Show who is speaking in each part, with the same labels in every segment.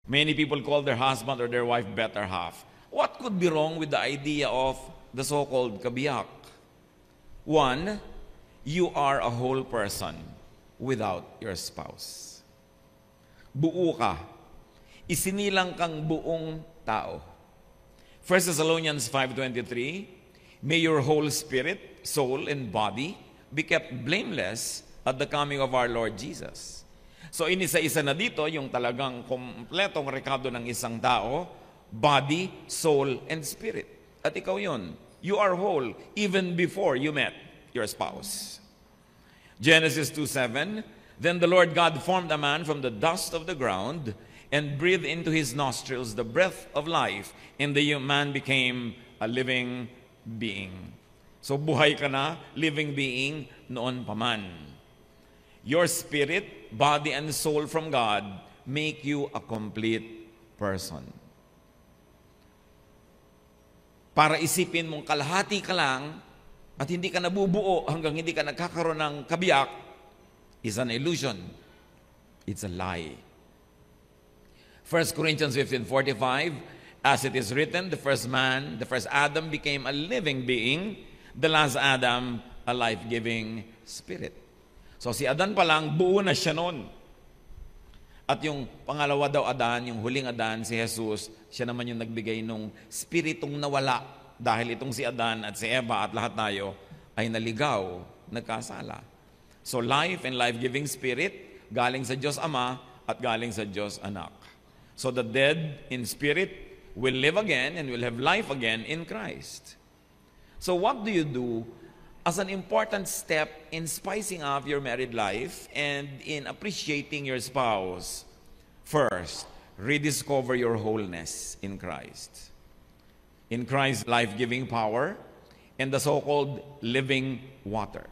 Speaker 1: Many people call their husband or their wife better half. What could be wrong with the idea of the so-called kabiyak? One, you are a whole person without your spouse. Buo ka. Isinilang kang buong tao. 1 Thessalonians 5:23, may your whole spirit, soul, and body be kept blameless at the coming of our Lord Jesus. So inisa-isa na dito yung talagang kompletong rekado ng isang tao, body, soul, and spirit. At ikaw yun. You are whole even before you met your spouse. Genesis 2:7, then the Lord God formed a man from the dust of the ground and breathed into his nostrils the breath of life, and the man became a living being. So buhay ka na, living being, noon pa man. Your spirit, body, and soul from God make you a complete person. Para isipin mong kalahati ka lang at hindi ka nabubuo hanggang hindi ka nagkakaroon ng kabiyak is an illusion. It's a lie. 1 Corinthians 15:45, as it is written, the first man, the first Adam became a living being, the last Adam, a life-giving spirit. So si Adan pa lang, buo na siya noon. At yung pangalawa daw Adan, yung huling Adan, si Jesus, siya naman yung nagbigay nung spiritong nawala. Dahil itong si Adan at si Eva at lahat tayo ay naligaw, nagkasala. So life and life-giving spirit, galing sa Diyos Ama at galing sa Diyos Anak. So the dead in spirit will live again and will have life again in Christ. So what do you do as an important step in spicing up your married life and in appreciating your spouse? First, rediscover your wholeness in Christ. In Christ's life-giving power and the so-called living water.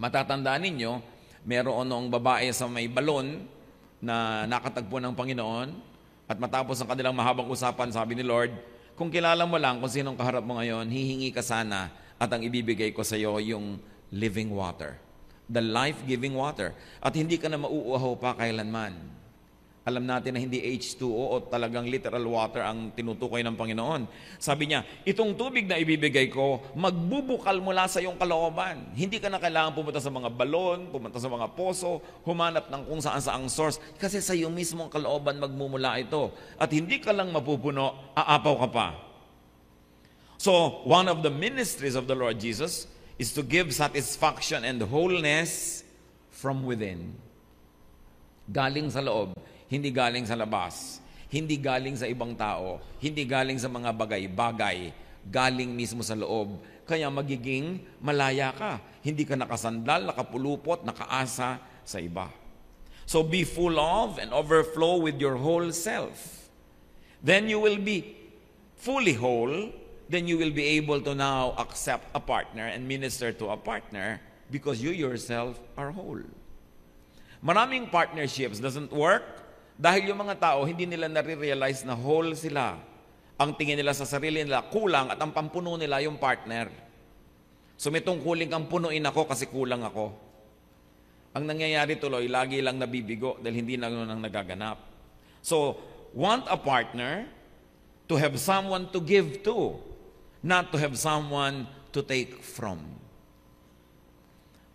Speaker 1: Matatandaan ninyo, meron noong babae sa may balon na nakatagpo ng Panginoon at matapos ang kanilang mahabang usapan, sabi ni Lord, kung kilala mo lang kung sinong kaharap mo ngayon, hihingi ka sana at ang ibibigay ko sa iyo yung living water, the life-giving water. At hindi ka na mauuhaw pa kailanman. Alam natin na hindi H2O o talagang literal water ang tinutukoy ng Panginoon. Sabi niya, itong tubig na ibibigay ko, magbubukal mula sa iyong kalooban. Hindi ka na kailangan pumunta sa mga balon, pumunta sa mga poso, humanap ng kung saan saang source. Kasi sa iyo mismong kalooban magmumula ito. At hindi ka lang mapupuno, aapaw ka pa. So, one of the ministries of the Lord Jesus is to give satisfaction and wholeness from within. Galing sa loob. Hindi galing sa labas, hindi galing sa ibang tao, hindi galing sa mga bagay-bagay, galing mismo sa loob. Kaya magiging malaya ka. Hindi ka nakasandal, nakapulupot, nakaasa sa iba. So be full of and overflow with your whole self. Then you will be fully whole, then you will be able to now accept a partner and minister to a partner because you yourself are whole. Maraming partnerships doesn't work dahil yung mga tao, hindi nila nare-realize na whole sila. Ang tingin nila sa sarili nila, kulang at ang pampuno nila yung partner. So may tungkuling kang punuin ako kasi kulang ako. Ang nangyayari tuloy, lagi lang nabibigo dahil hindi na nang nagaganap. So, want a partner to have someone to give to, not to have someone to take from.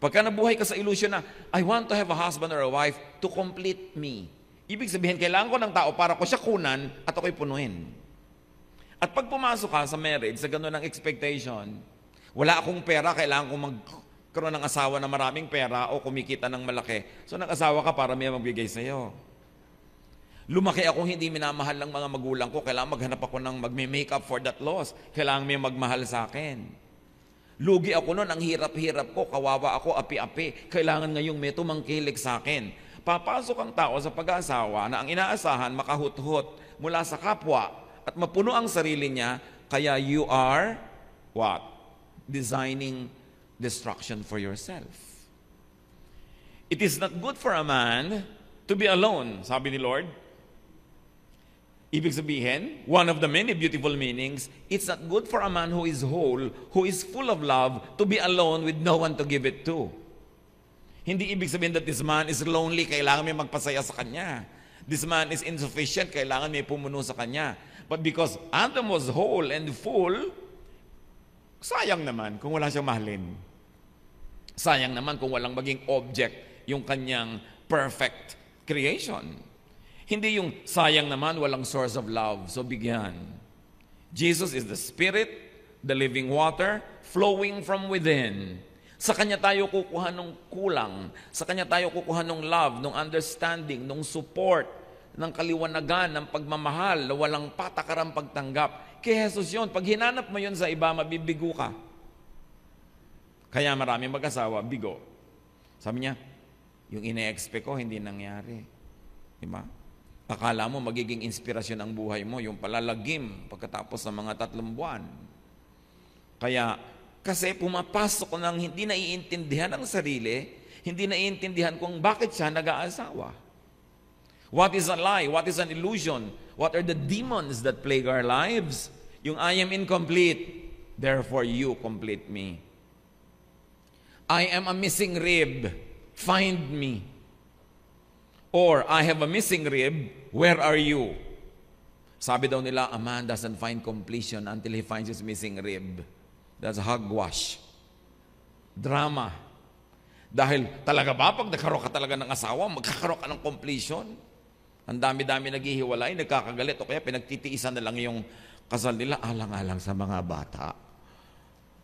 Speaker 1: Pagka nabuhay ka sa illusion na, I want to have a husband or a wife to complete me. Ibig sabihin, kailangan ko ng tao para ko siya kunan at ako'y punuin. At pag pumasok ka sa marriage, sa gano'n ng expectation, wala akong pera, kailangan ko magkaroon ng asawa na maraming pera o kumikita ng malaki. So nag-asawa ka para may magbigay sa'yo. Lumaki akong hindi minamahal ng mga magulang ko, kailangan maghanap ako ng magme-make up for that loss. Kailangan may magmahal sa akin. Lugi ako noon, ang hirap-hirap ko, kawawa ako, api-api. Kailangan ngayong may tumangkilik sa akin. Papasok ang tao sa pag-aasawa na ang inaasahan makahuthot mula sa kapwa at mapuno ang sarili niya, kaya you are, what? Designing destruction for yourself. It is not good for a man to be alone, sabi ni Lord. Ibig sabihin, one of the many beautiful meanings, it's not good for a man who is whole, who is full of love, to be alone with no one to give it to. Hindi ibig sabihin that this man is lonely, kailangan may magpasaya sa kanya. This man is insufficient, kailangan may pumuno sa kanya. But because Adam was whole and full, sayang naman kung wala siyang mahalin. Sayang naman kung walang maging object yung kanyang perfect creation. Hindi yung sayang naman walang source of love, so bigyan. Jesus is the Spirit, the living water, flowing from within. Sa Kanya tayo kukuha ng kulang. Sa Kanya tayo kukuha ng love, ng understanding, ng support, ng kaliwanagan, ng pagmamahal, na walang patakarang pagtanggap. Kay Jesus yun. Pag hinanap mo yun sa iba, mabibigo ka. Kaya maraming mag-asawa, bigo. Sabi niya, yung ine-expect ko, hindi nangyari. Diba? Akala mo magiging inspirasyon ang buhay mo, yung palalagim pagkatapos ng mga 3 buwan. Kaya, kasi pumapasok ng hindi naiintindihan ang sarili, hindi naiintindihan kung bakit siya nag-aasawa. What is a lie? What is an illusion? What are the demons that plague our lives? Yung I am incomplete, therefore you complete me. I am a missing rib, find me. Or, I have a missing rib, where are you? Sabi daw nila, a man doesn't find completion until he finds his missing rib. That's hogwash. Drama. Dahil talaga ba, pag nagkaroon ka talaga ng asawa, magkakaroon ka ng completion? Ang dami-dami naghihiwalay, nagkakagalit, o kaya pinagtitiisan na lang yung kasal nila, alang-alang sa mga bata.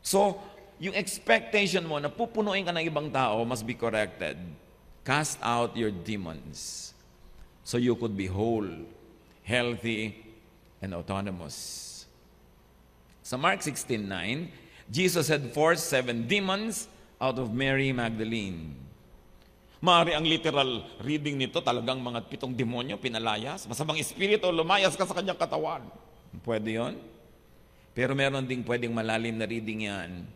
Speaker 1: So, yung expectation mo na pupunuin ka ng ibang tao must be corrected. Cast out your demons so you could be whole, healthy, and autonomous. Sa Mark 16:9, Jesus had forced 7 demons out of Mary Magdalene. Maaari ang literal reading nito, talagang mga 7 demonyo pinalayas, masamang espiritu lumayas ka sa kanyang katawan. Pwede yon. Pero meron ding pwedeng malalim na reading yan.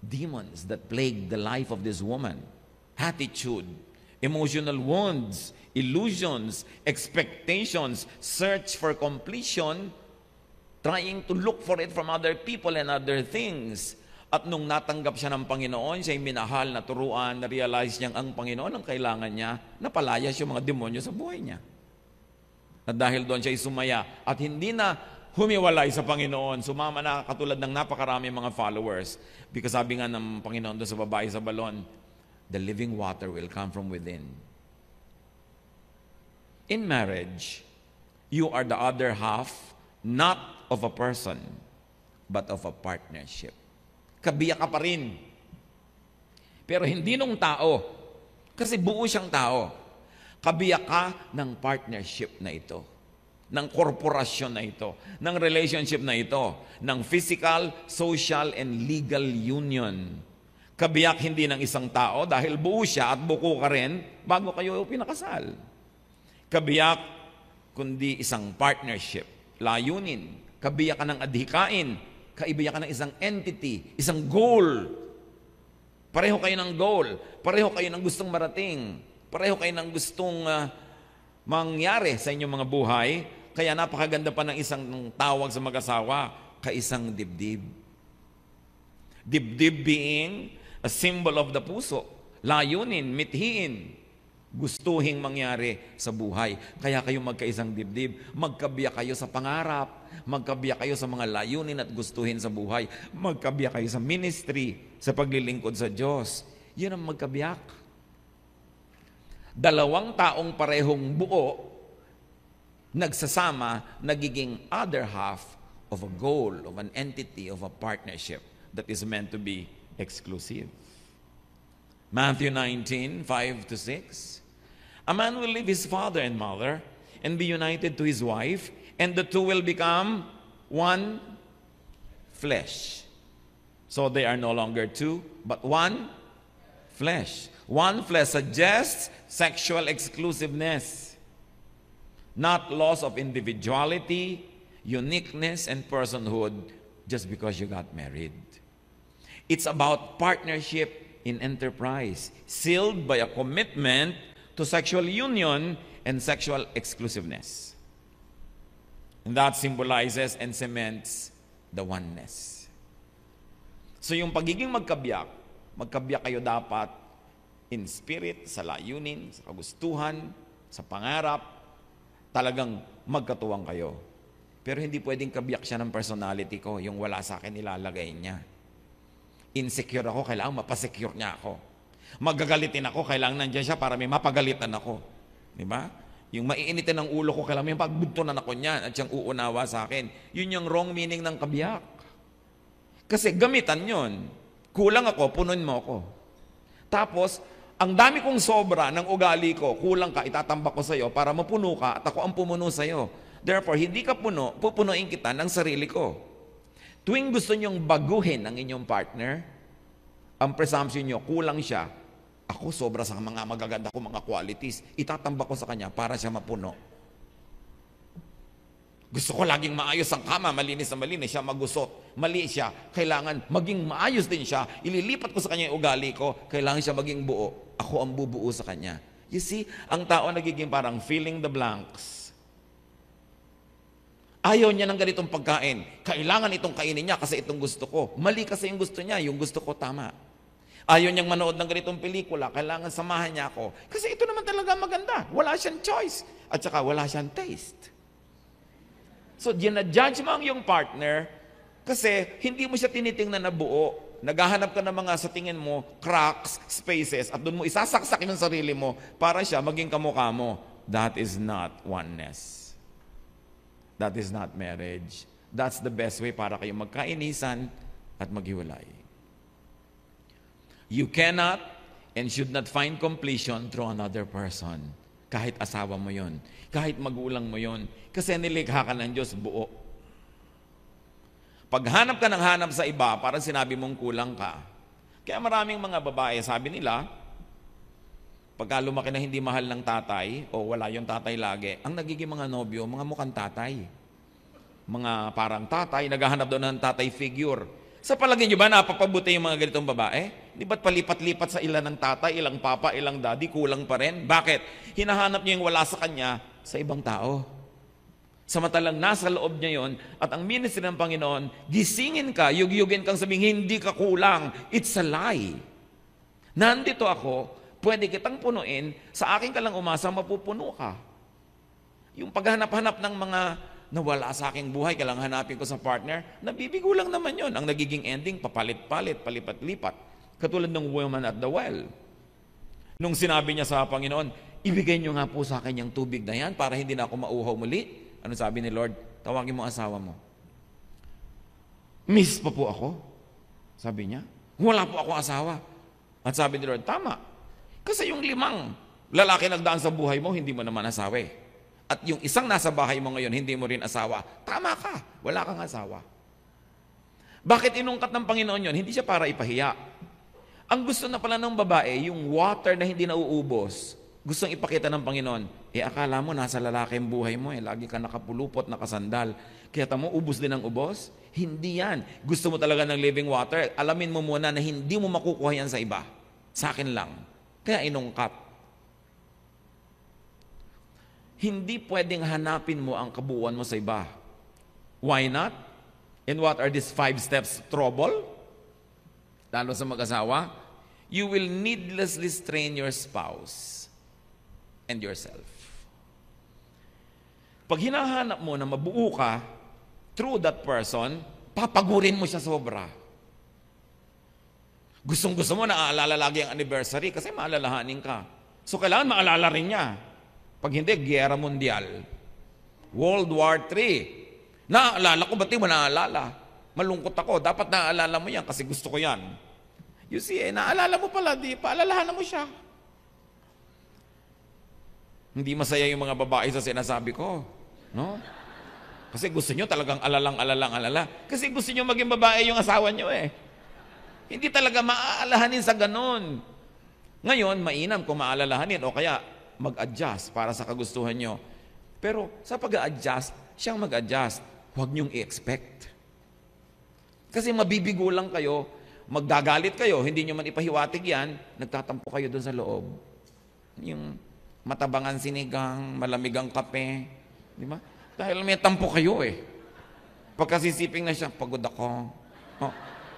Speaker 1: Demons that plagued the life of this woman. Attitude, emotional wounds, illusions, expectations, search for completion, trying to look for it from other people and other things. At nung natanggap siya ng Panginoon, siya'y minahal, naturuan, na-realize niyang ang Panginoon ang kailangan niya, napalayas yung mga demonyo sa buhay niya. At dahil doon siya'y sumaya at hindi na humiwalay sa Panginoon, sumama na katulad ng napakarami mga followers. Because sabi nga ng Panginoon doon sa babae sa balon, the living water will come from within. In marriage, you are the other half, not of a person, but of a partnership. Kabiyak ka pa rin. Pero hindi nung tao, kasi buo siyang tao. Kabiyak ka ng partnership na ito, ng korporasyon na ito, ng relationship na ito, ng physical, social, and legal union. Kabiyak hindi ng isang tao dahil buo siya at buko ka rin bago kayo pinakasal. Kabiyak kundi isang partnership, layunin. Kabiyak ka ng adhikain, kaibiyak ka ng isang entity, isang goal. Pareho kayo ng goal, pareho kayo ng gustong marating, pareho kayo ng gustong mangyari sa inyong mga buhay. Kaya napakaganda pa ng isang tawag sa mag-asawa, kaisang dibdib. Dibdib being a symbol of the puso, layunin, mithiin, gustuhing mangyari sa buhay. Kaya kayo magkaisang dibdib, magkabiyak kayo sa pangarap, magkabiyak kayo sa mga layunin at gustuhin sa buhay, magkabiyak kayo sa ministry, sa paglilingkod sa Diyos. Yun ang magkabiyak. 2 taong parehong buo, nagsasama, nagiging other half of a goal, of an entity, of a partnership that is meant to be exclusive. Matthew 19:5-6. A man will leave his father and mother and be united to his wife, and the two will become one flesh. So they are no longer two, but one flesh. One flesh suggests sexual exclusiveness, not loss of individuality, uniqueness, and personhood just because you got married. It's about partnership in enterprise, sealed by a commitment to sexual union and sexual exclusiveness. And that symbolizes and cements the oneness. So yung pagiging magkabiyak kayo dapat in spirit, sa layunin, sa kagustuhan, sa pangarap, talagang magkatuwang kayo. Pero hindi pwedeng kabiyak siya ng personality ko, yung wala sa akin ilalagay niya. Insecure ako, kailangan mapasecure niya ako. Magagalitin ako, kailangan nandiyan siya para may mapagalitan ako. Di ba? Yung maiinitin ng ulo ko, kailangan may pagbuntunan ako niyan at siyang uunawa sa akin. Yun yung wrong meaning ng kabiyak. Kasi gamitan yun. Kulang ako, punuin mo ako. Tapos, ang dami kong sobra ng ugali ko, kulang ka, itatambak ko sa'yo para mapuno ka at ako ang pumuno sa'yo. Therefore, hindi ka puno, pupunuin kita ng sarili ko. Tuwing gusto nyong baguhin ang inyong partner, ang presumption nyo, kulang siya, ako sobra sa mga magaganda ko mga qualities, itatambak ko sa kanya para siya mapuno. Gusto ko laging maayos ang kama, malinis na malinis, siya magusot, mali siya, kailangan maging maayos din siya, ililipat ko sa kanya yung ugali ko, kailangan siya maging buo, ako ang bubuo sa kanya. You see, ang tao nagiging parang filling the blanks. Ayaw niya ng ganitong pagkain. Kailangan itong kainin niya kasi itong gusto ko. Mali kasi yung gusto niya, yung gusto ko tama. Ayaw niyang manood ng ganitong pelikula, kailangan samahan niya ako. Kasi ito naman talaga maganda. Wala siyang choice. At saka wala siyang taste. So, ginajudge mo ang iyong partner kasi hindi mo siya tinitingnan na buo. Naghahanap ka ng mga sa tingin mo, cracks, spaces, at doon mo isasaksak yung sarili mo para siya maging kamukha mo. That is not oneness. That is not marriage. That's the best way para kayo magkainisan at maghiwalay. You cannot and should not find completion through another person. Kahit asawa mo yon, kahit magulang mo yon, kasi nilikha ka ng Diyos buo. Paghanap ka ng hanap sa iba, parang sinabi mong kulang ka. Kaya maraming mga babae, sabi nila, pagka lumaki na hindi mahal ng tatay o wala yung tatay lagi, ang nagiging mga nobyo, mga mukhang tatay. Mga parang tatay, naghahanap doon ng tatay figure. Sa palagay nyo ba, napapabuti yung mga ganitong babae? Di ba't palipat-lipat sa ilan ng tatay, ilang papa, ilang daddy, kulang pa rin? Bakit? Hinahanap niya yung wala sa kanya sa ibang tao. Samantalang nasa loob niya yon at ang ministry ng Panginoon, gisingin ka, yugyugin kang sabihin, hindi ka kulang. It's a lie. Nandito ako, pwede kitang punuin, sa akin ka lang umasa, mapupuno ka. Yung paghanap-hanap ng mga nawala sa aking buhay, kailangan hanapin ko sa partner, nabibigo lang naman yon. Ang nagiging ending, papalit-palit, palipat-lipat. Katulad ng woman at the well. Nung sinabi niya sa Panginoon, ibigay niyo nga po sa akin yung tubig na yan para hindi na ako mauhaw muli. Ano sabi ni Lord? Tawagin mo asawa mo. Miss pa po ako? Sabi niya. Wala po ako asawa. At sabi ni Lord, tama. Kasi yung 5 lalaki nagdaan sa buhay mo, hindi mo naman asawa eh. At yung isang nasa bahay mo ngayon, hindi mo rin asawa. Tama ka, wala kang asawa. Bakit inungkat ng Panginoon yon? Hindi siya para ipahiya. Ang gusto na pala ng babae, yung water na hindi nauubos, gustong ipakita ng Panginoon, akala mo nasa lalaki ang buhay mo lagi ka nakapulupot, nakasandal. Kaya tamo, ubos din ang ubos? Hindi yan. Gusto mo talaga ng living water, alamin mo muna na hindi mo makukuha yan sa iba. Sa akin lang. Kaya inungkat. Hindi pwedeng hanapin mo ang kabuuan mo sa iba. Why not? And what are these 5 steps to trouble? Lalo sa mag-asawa, you will needlessly strain your spouse and yourself. Pag hinahanap mo na mabuo ka through that person, papagurin mo siya sobra. Gustong-gusto mo na aalala lagi ang anniversary kasi maalalahanin ka. So kailangan maalala rin niya. Pag hindi, Giyera Mundial. World War III. Naaalala ko, ba't di mo naaalala? Malungkot ako. Dapat naaalala mo yan kasi gusto ko yan. You see, naaalala mo pala, di paalalahanan mo siya. Hindi masaya yung mga babae sa sinasabi ko. No? Kasi gusto nyo talagang alala. Kasi gusto nyo maging babae yung asawa nyo eh. Hindi talaga maaalahanin sa ganon. Ngayon, mainam kung maalalahanin o kaya mag-adjust para sa kagustuhan nyo. Pero sa pag-a-adjust, siyang mag-adjust. Huwag nyong i-expect. Kasi mabibigo lang kayo, magdagalit kayo, hindi nyo man ipahiwatig yan, nagtatampo kayo doon sa loob. Yung matabangan sinigang, malamigang kape, di ba? Dahil may tampo kayo eh. Pagkasisiping na siya, pagod ako. Oh,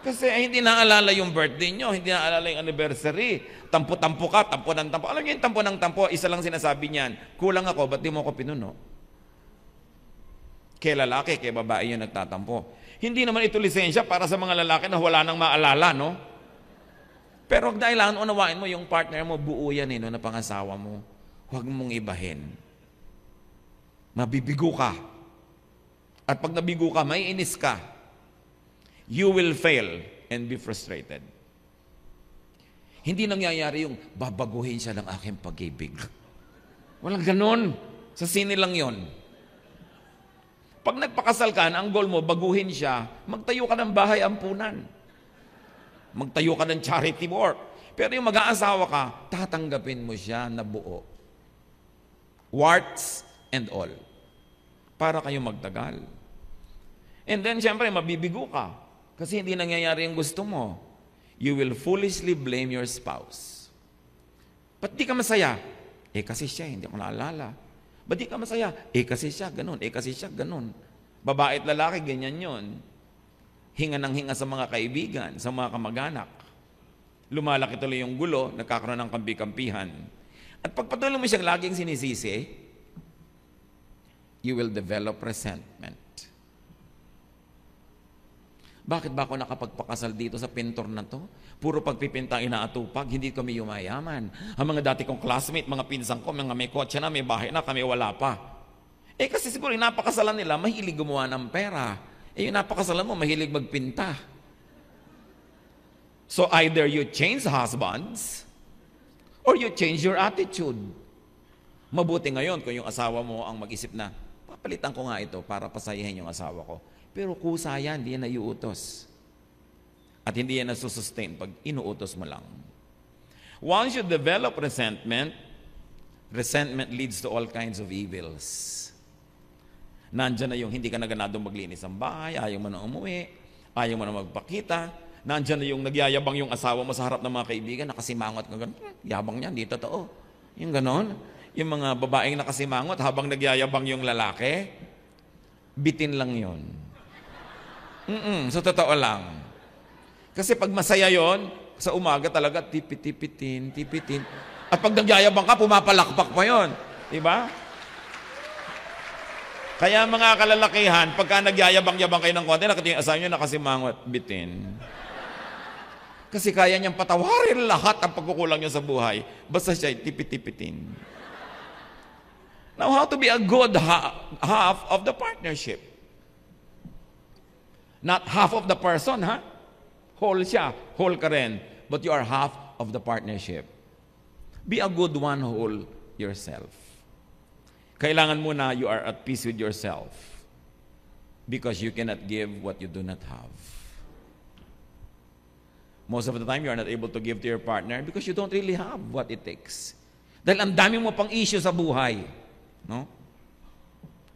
Speaker 1: Kasi hindi naalala yung birthday nyo, hindi naalala yung anniversary. Tampo-tampo ka, tampo ng tampo. Alam niyo yung tampo ng tampo, isa lang sinasabi niyan, kulang ako, ba't di mo ako pinuno? Kay lalaki, kay babae yung nagtatampo. Hindi naman ito lisensya para sa mga lalaki na wala nang maalala, no? Pero kailangan unawain mo yung partner mo, buo yan no, na pangasawa mo. Huwag mong ibahin. Mabibigo ka. At pag nabigo ka, may inis ka. You will fail and be frustrated. Hindi nangyayari yung babaguhin siya ng aking pag-ibig. Walang ganon. Sa sine lang yon. Pag nagpakasal ka, ang goal mo, baguhin siya, magtayo ka ng bahay ampunan. Magtayo ka ng charity work. Pero yung mag-aasawa ka, tatanggapin mo siya na buo. Warts and all. Para kayo magtagal. And then, syempre, mabibigo ka. Kasi hindi nangyayari yung gusto mo. You will foolishly blame your spouse. Ba't di ka masaya? Kasi siya, hindi ako naalala. Ba't di ka masaya? Kasi siya, ganun. Kasi siya, ganun. Babae at lalaki, ganyan yon. Hinga ng hinga sa mga kaibigan, sa mga kamag-anak. Lumalaki tuloy yung gulo, nagkakaroon ng kampi-kampihan. At pagpatuloy mo siyang laging sinisisi, you will develop resentment. Bakit ba ako nakapagpakasal dito sa pintor na to? Puro pagpipinta inaatupag, hindi kami yumayaman. Ang mga dati kong classmate, mga pinsan ko, mga may kotse na, may bahay na, kami wala pa. Kasi siguro yung napakasalan nila, mahilig gumawa ng pera. Yung napakasalan mo, mahilig magpinta. So either you change husbands, or you change your attitude. Mabuti ngayon kung yung asawa mo ang mag-isip na, papalitan ko nga ito para pasayahin yung asawa ko. Pero kusa yan, hindi yan naiutos. At hindi yan nasusustain pag inuutos mo lang. Once you develop resentment, resentment leads to all kinds of evils. Nandyan na yung hindi ka na ganadong maglinis ang bahay, ayaw mo na umuwi, ayaw mo na magpakita. Nandyan na yung nagyayabang yung asawa mo sa harap ng mga kaibigan, nakasimangot ka gano'n. Yabang niyan, di totoo. Yung gano'n. Yung mga babaeng nakasimangot habang nagyayabang yung lalaki, bitin lang yon. So totoo lang. Kasi pag masaya yon, sa umaga talaga tipit-tipitin. At pag nagyayabang ka, pumapalakpak pa yon. Diba? Kaya mga kalalakihan, pagka nagyayabang-yabang kayo ng konti, nakita yung asawa nyo nakasimangot, bitin. Kasi kaya niyang patawarin lahat ang pagkukulang niya sa buhay. Basta siya tipit-tipitin. Now, how to be a good half of the partnership? Not half of the person, ha? Whole siya, whole ka rin. But you are half of the partnership. Be a good one whole yourself. Kailangan muna you are at peace with yourself. Because you cannot give what you do not have. Most of the time, you are not able to give to your partner because you don't really have what it takes. Dahil ang dami mo pang issue sa buhay. No?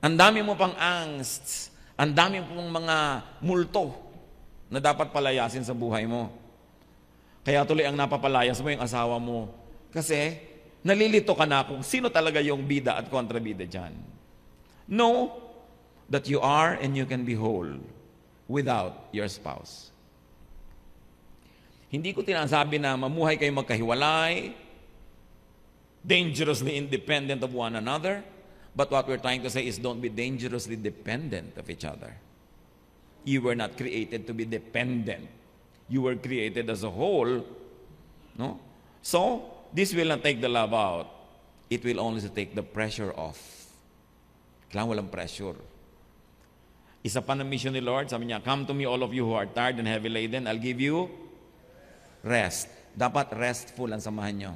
Speaker 1: Ang dami mo pang angst. Ang dami pong mga multo na dapat palayasin sa buhay mo. Kaya tuloy ang napapalayas mo yung asawa mo. Kasi nalilito ka na kung sino talaga yung bida at kontrabida dyan. Know that you are and you can be whole without your spouse. Hindi ko tinasabi na mamuhay kayo magkahiwalay, dangerously independent of one another. But what we're trying to say is don't be dangerously dependent of each other. You were not created to be dependent. You were created as a whole. No? So, this will not take the love out. It will only take the pressure off. Kailangan walang pressure. Isa pa na mission ni Lord, sabi niya, come to me all of you who are tired and heavy laden, I'll give you rest. Dapat restful ang samahan nyo.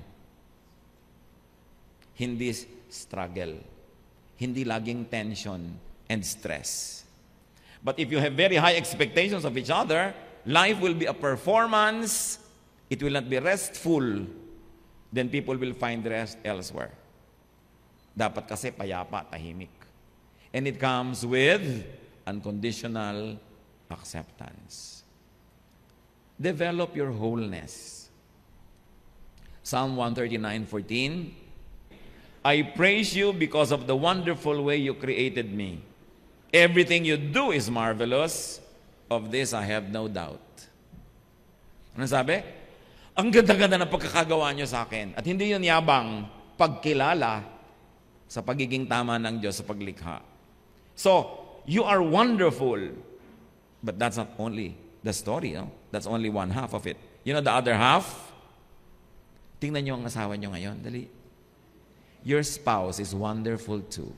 Speaker 1: Hindi struggle. Hindi laging tension and stress. But if you have very high expectations of each other, life will be a performance. It will not be restful. Then people will find rest elsewhere. Dapat kasi payapa, tahimik. And it comes with unconditional acceptance. Develop your wholeness. Psalm 139:14. I praise you because of the wonderful way you created me. Everything you do is marvelous. Of this I have no doubt. Ano sabi? Ang ganda-ganda ng pagkakagawa niyo sa akin. At hindi yun yabang, pagkilala sa pagiging tama ng Diyos sa paglikha. So, you are wonderful. But that's not only the story. No? That's only one half of it. You know the other half? Tingnan niyo ang asawa niyo ngayon. Dali. Your spouse is wonderful too.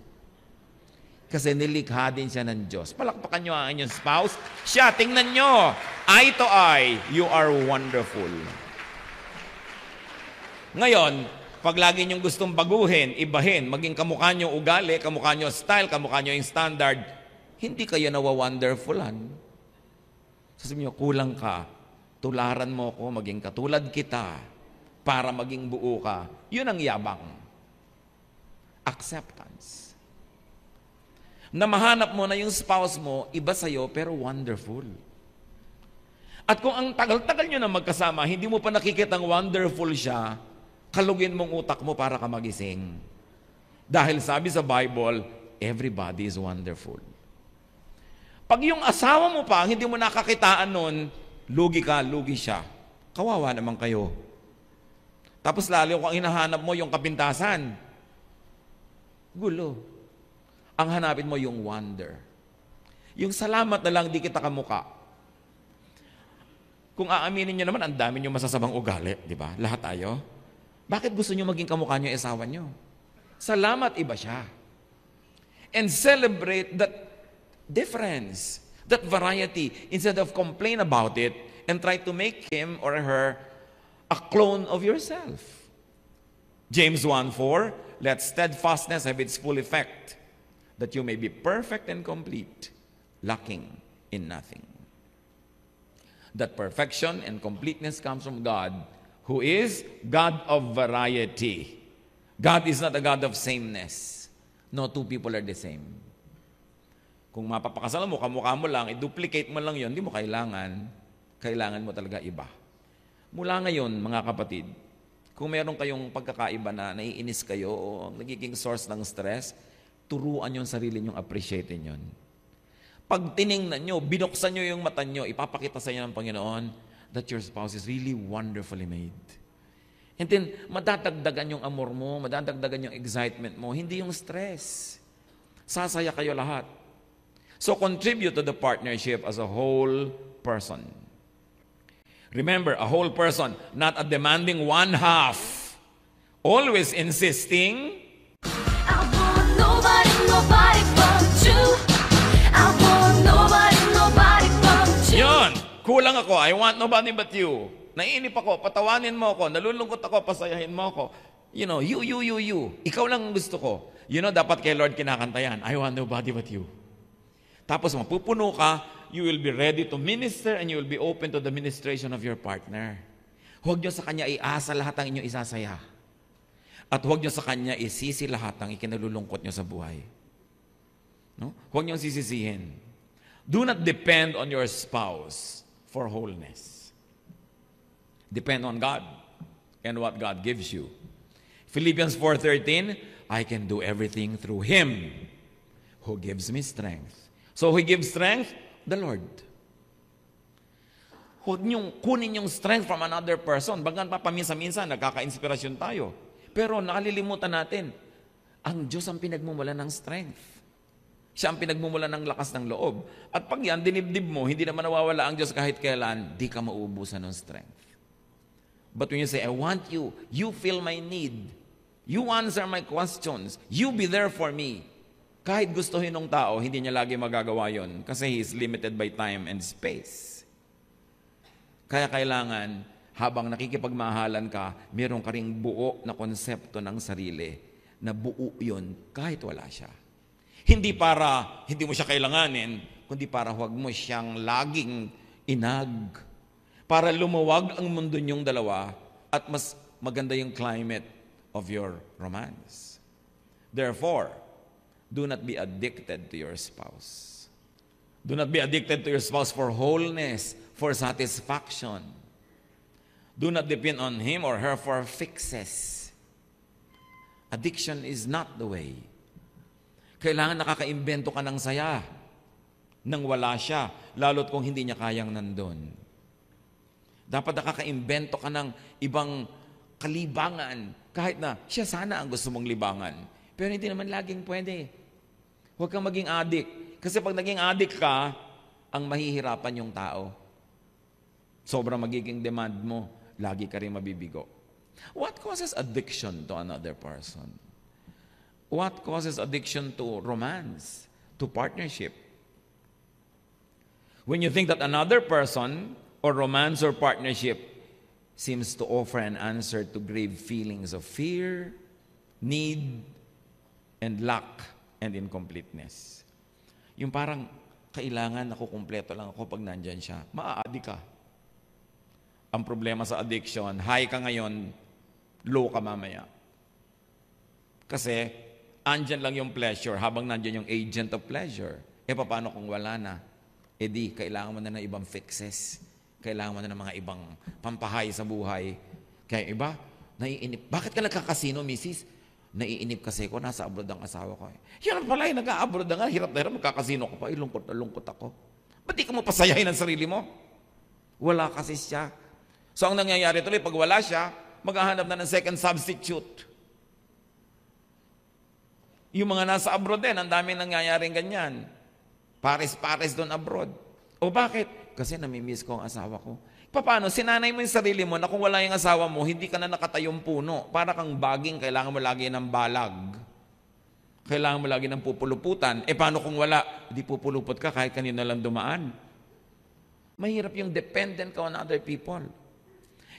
Speaker 1: Kasi nilikha din siya ng Diyos. Palakpakan niyo ang inyong spouse. Siya, tingnan niyo. Eye to eye, you are wonderful. Ngayon, pag lagi niyong gustong baguhin, ibahin, maging kamukha niyo ugali, kamukha niyo style, kamukha niyo yung standard, hindi kayo nawa-wonderfulan. Sasabihin niyo, kulang ka. Tularan mo ko, maging katulad kita para maging buo ka. Yun ang yabang. Acceptance. Na mahanap mo na yung spouse mo, iba sa'yo, pero wonderful. At kung ang tagal-tagal nyo na magkasama, hindi mo pa nakikitang wonderful siya, kalugin mong utak mo para ka magising. Dahil sabi sa Bible, everybody is wonderful. Pag yung asawa mo pa, hindi mo nakakitaan nun, lugi ka, lugi siya. Kawawa naman kayo. Tapos lalo kung ang hinahanap mo yung kapintasan, gulo. Ang hanapin mo yung wonder. Yung salamat na lang di kita kamuka. Kung aaminin nyo naman, ang dami nyo masasabang ugali, di ba? Lahat tayo. Bakit gusto nyo maging kamukha nyo yung asawa nyo? Salamat, iba siya. And celebrate that difference, that variety, instead of complain about it and try to make him or her a clone of yourself. James 1:4, let steadfastness have its full effect, that you may be perfect and complete, lacking in nothing. That perfection and completeness comes from God, who is God of variety. God is not a God of sameness. No two people are the same. Kung mapapakasalan mo, kamukha mo lang, i-duplicate mo lang yon, hindi mo kailangan. Kailangan mo talaga iba. Mula ngayon, mga kapatid, kung meron kayong pagkakaiba na naiinis kayo o nagiging source ng stress, turuan yung sarili nyong appreciatein yun. Pag tiningnan nyo, binuksan nyo yung mata nyo, ipapakita sa inyo ng Panginoon that your spouse is really wonderfully made. And then, madadagdagan yung amor mo, madadagdagan yung excitement mo, hindi yung stress. Sasaya kayo lahat. So, contribute to the partnership as a whole person. Remember, a whole person, not a demanding one half. Always insisting,
Speaker 2: nobody but you. I want nobody but you.
Speaker 1: Yun, kulang ako. I want nobody but you. Naiinip ako, patawanin mo ako, nalulungkot ako, pasayahin mo ako. You know, you. Ikaw lang ang gusto ko. You know, dapat kay Lord kinakanta yan. I want nobody but you. Tapos mapupuno ka, you will be ready to minister and you will be open to the ministration of your partner. Huwag nyo sa kanya iasa lahat ang inyong isasaya. At huwag nyo sa kanya isisi lahat ang ikinalulungkot nyo sa buhay. No? Huwag nyo sisisihin. Do not depend on your spouse for wholeness. Depend on God and what God gives you. Philippians 4:13, I can do everything through Him who gives me strength. So who gives strength? The Lord. Huwag niyong kunin yung strength from another person. Bagan pa paminsan-minsan, nagkaka-inspirasyon tayo. Pero nakalilimutan natin, ang Diyos ang pinagmumulan ng strength. Siya ang pinagmumulan ng lakas ng loob. At pag yan, dinibdib mo, hindi naman nawawala ang Diyos kahit kailan, di ka mauubusan ng strength. But when you say, I want you, you feel my need, you answer my questions, you be there for me. Kahit gustuhin ng tao, hindi niya lagi magagawa yon kasi he is limited by time and space. Kaya kailangan, habang nakikipagmahalan ka, meron ka ring buo na konsepto ng sarili na buo yun kahit wala siya. Hindi para hindi mo siya kailanganin, kundi para huwag mo siyang laging inag. Para lumuwag ang mundo niyong dalawa at mas maganda yung climate of your romance. Therefore, do not be addicted to your spouse. Do not be addicted to your spouse for wholeness, for satisfaction. Do not depend on him or her for fixes. Addiction is not the way. Kailangan nakakaimbento ka ng saya nang wala siya, lalo't kung hindi niya kayang nandun. Dapat nakaka-imbento ka ng ibang kalibangan kahit na siya sana ang gusto mong libangan. Pero hindi naman laging pwede. Huwag kang maging addict. Kasi pag naging addict ka, ang mahihirapan yung tao. Sobrang magiging demand mo, lagi ka rin mabibigo. What causes addiction to another person? What causes addiction to romance, to partnership? When you think that another person or romance or partnership seems to offer an answer to grave feelings of fear, need, and lack and incompleteness. Yung parang kailangan ako, kumpleto lang ako pag nandyan siya. Maa-addict ka. Ang problema sa addiction, high ka ngayon, low ka mamaya. Kasi, andyan lang yung pleasure habang nandyan yung agent of pleasure. Paano kung wala na? Di, kailangan mo na ng ibang fixes. Kailangan mo na ng mga ibang pampahay sa buhay. Kaya iba, naiinip. Bakit ka nagkakasino, misis? Naiinip kasi ko, nasa abroad ang asawa ko. Yan pala, nag-a-abroad na nga, hirap na hirap, magkakasino ko pa, lungkot na lungkot ako. Ba't di ka mo pasayahin ang sarili mo? Wala kasi siya. So ang nangyayari tuloy, pag wala siya, maghahanap na ng second substitute. Yung mga nasa abroad din, ang daming nangyayaring ganyan. Pares-pares doon abroad. O bakit? Kasi namimiss ko ang asawa ko. Paano? Sinanay mo yung sarili mo na kung wala yung asawa mo, hindi ka na nakatayong puno. Para kang baging, kailangan mo lagi ng balag. Kailangan mo lagi ng pupuluputan. Paano kung wala? Hindi pupulupot ka kahit kanino lang dumaan. Mahirap yung dependent ka on other people.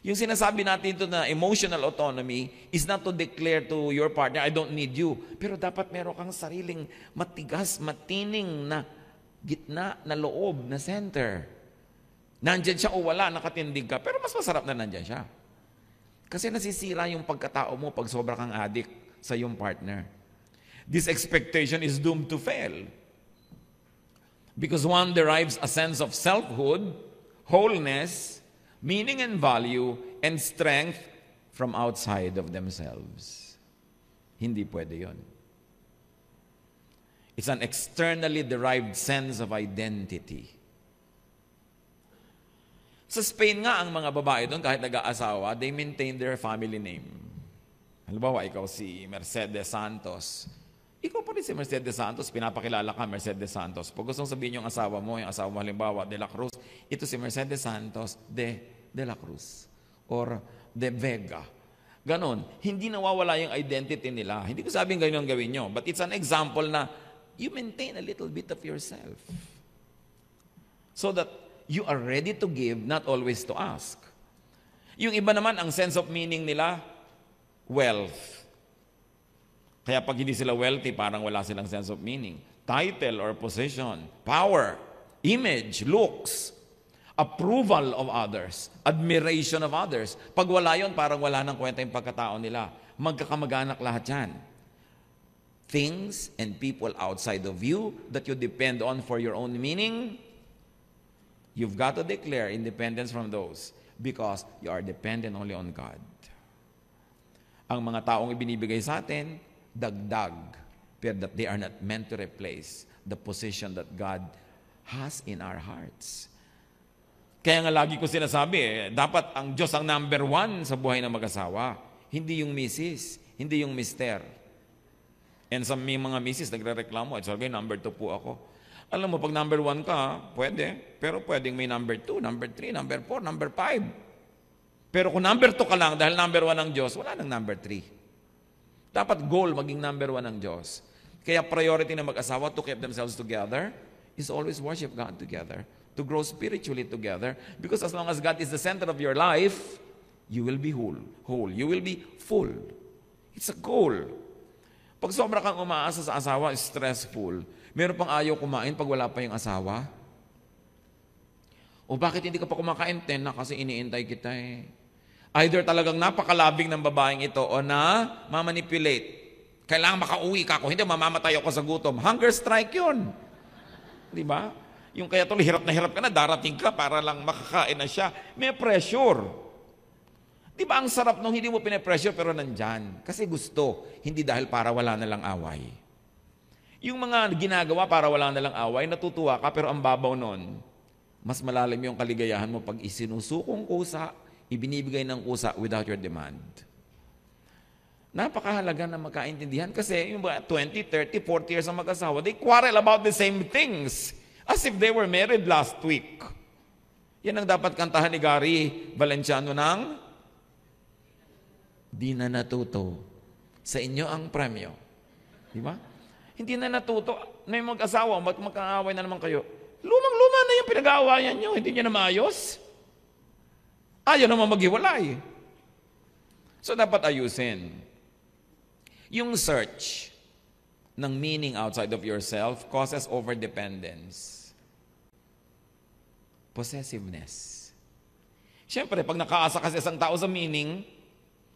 Speaker 1: Yung sinasabi natin ito na emotional autonomy is not to declare to your partner, I don't need you. Pero dapat meron kang sariling matigas, matining na gitna, na loob, na center. Nandyan siya o wala, nakatindig ka. Pero mas masarap na nandyan siya. Kasi nasisira yung pagkatao mo pag sobra kang addict sa iyong partner. This expectation is doomed to fail. Because one derives a sense of selfhood, wholeness, meaning and value, and strength from outside of themselves. Hindi pwede yun. It's an externally derived sense of identity. Sa Spain nga, ang mga babae doon, kahit nag-aasawa, they maintain their family name. Halimbawa, ikaw si Mercedes Santos. Ikaw pa rin si Mercedes Santos, pinapakilala ka, Mercedes Santos. Pag gustong sabihin yung asawa mo halimbawa, De La Cruz, ito si Mercedes Santos de La Cruz or de Vega. Ganon. Hindi nawawala yung identity nila. Hindi ko sabing ganyan ang gawin nyo, but it's an example na you maintain a little bit of yourself so that you are ready to give, not always to ask. Yung iba naman, ang sense of meaning nila, wealth. Kaya pag hindi sila wealthy, parang wala silang sense of meaning. Title or position, power, image, looks, approval of others, admiration of others. Pag wala yun, parang wala nang kwenta yung pagkatao nila. Magkakamag-anak lahat yan. Things and people outside of you that you depend on for your own meaning, you've got to declare independence from those because you are dependent only on God. Ang mga taong ibinibigay sa atin, dagdag, pero that they are not meant to replace the position that God has in our hearts. Kaya nga lagi ko sinasabi, dapat ang Diyos ang number one sa buhay ng mag-asawa. Hindi yung misis, hindi yung mister. And sa mga misis nagre-reklamo, it's okay, number 2 po ako. Alam mo, pag number 1 ka, pwede. Pero pwedeng may number 2, number 3, number 4, number 5. Pero kung number 2 ka lang, dahil number 1 ang Diyos, wala nang number 3. Dapat goal maging number 1 ang Diyos. Kaya priority ng mag-asawa to keep themselves together is always worship God together, to grow spiritually together. Because as long as God is the center of your life, you will be whole. You will be full. It's a goal. Pag sobra kang umaasa sa asawa, stressful. Meron pang ayaw kumain pag wala pa yung asawa. O bakit hindi ka pa kumakain? 10 na kasi iniintay kita eh. Either talagang napakalabing ng babaeng ito o na mamanipulate. Kailangan makauwi ka ako, hindi mamamatay ako sa gutom. Hunger strike yun. Di ba? Yung kaya tuloy hirap ka na, darating ka para lang makakain na siya. May pressure. Di ba ang sarap nung hindi mo pinapressure pero nandyan? Kasi gusto, hindi dahil para wala na lang away. Yung mga ginagawa para wala na lang away, natutuwa ka pero ang babaw nun, Mas malalim yung kaligayahan mo pag isinusukong kusa, ibinibigay ng kusa without your demand. Napakahalaga na magkaintindihan kasi yung 20, 30, 40 years ang mag-asawa, they quarrel about the same things as if they were married last week. Yan ang dapat kantahan ni Gary Valenciano ng Di na natuto. Sa inyo ang premyo. Di ba? Hindi na natuto. Na yung mag-asawa, magkaaway na naman kayo. Lumang-luma na yung pinag-aawayan nyo. Hindi nyo na maayos. Ayaw naman maghiwalay. So dapat ayusin. Yung search ng meaning outside of yourself causes overdependence. Possessiveness. Siyempre, pag nakaasa ka sa isang tao sa meaning,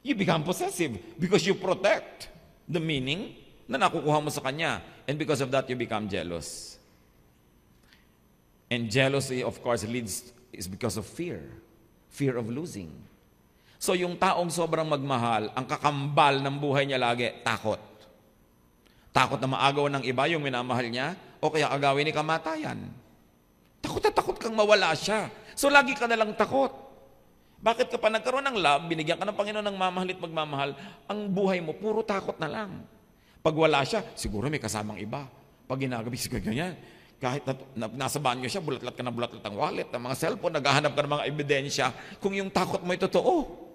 Speaker 1: you become possessive because you protect the meaning na nakukuha mo sa kanya. And because of that, you become jealous. And jealousy, of course, is because of fear. Fear of losing. So yung taong sobrang magmahal, ang kakambal ng buhay niya lagi, takot. Takot na maagaw ng iba yung minamahal niya, o kaya agawin ni kamatayan. Takot na takot kang mawala siya. So lagi ka nalang takot. Bakit ka pa nagkaroon ng love, binigyan ka ng Panginoon ng mamahal at magmamahal, ang buhay mo, puro takot na lang. Pag wala siya, siguro may kasamang iba. Pag ginagabi, siguro ganyan. Kahit nasa banyo siya, bulatlat ka ng bulatlat ang wallet, ang mga cellphone, naghahanap ka ng mga ebidensya, kung yung takot mo ay totoo.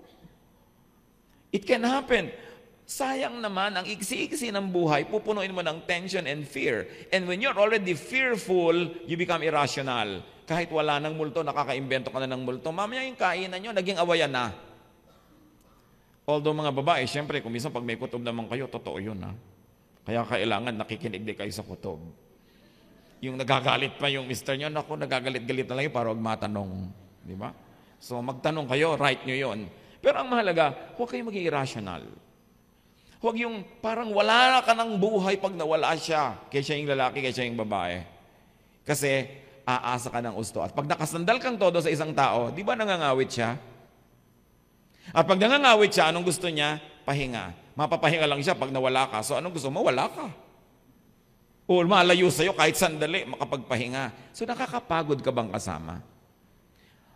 Speaker 1: It can happen. Sayang naman, ang iksi-iksi ng buhay, pupunuin mo ng tension and fear. And when you're already fearful, you become irrational. Kahit wala ng multo, nakaka-imbento ka na ng multo, mamaya yung kainan nyo, naging awayan na. Although mga babae, syempre, kung minsan pag may kutob naman kayo, totoo yun ha. Kaya kailangan nakikinig din kayo sa kutob. Yung nagagalit pa yung mister nyo, naku, nagagalit-galit na lang yun para huwag matanong. Di ba? So magtanong kayo, right nyo yun. Pero ang mahalaga, huwag kayo maging irrational. Huwag yung parang wala ka ng buhay pag nawala siya. Kaya siya yung lalaki, kaya siya yung babae. Kasi aasa ka ng gusto. At pag nakasandal kang todo sa isang tao, di ba nangangawit siya? At pag nangangawit siya, anong gusto niya? Pahinga. Mapapahinga lang siya pag nawala ka. So anong gusto mo? Wala ka. O malayo sa'yo kahit sandali, makapagpahinga. So nakakapagod ka bang kasama?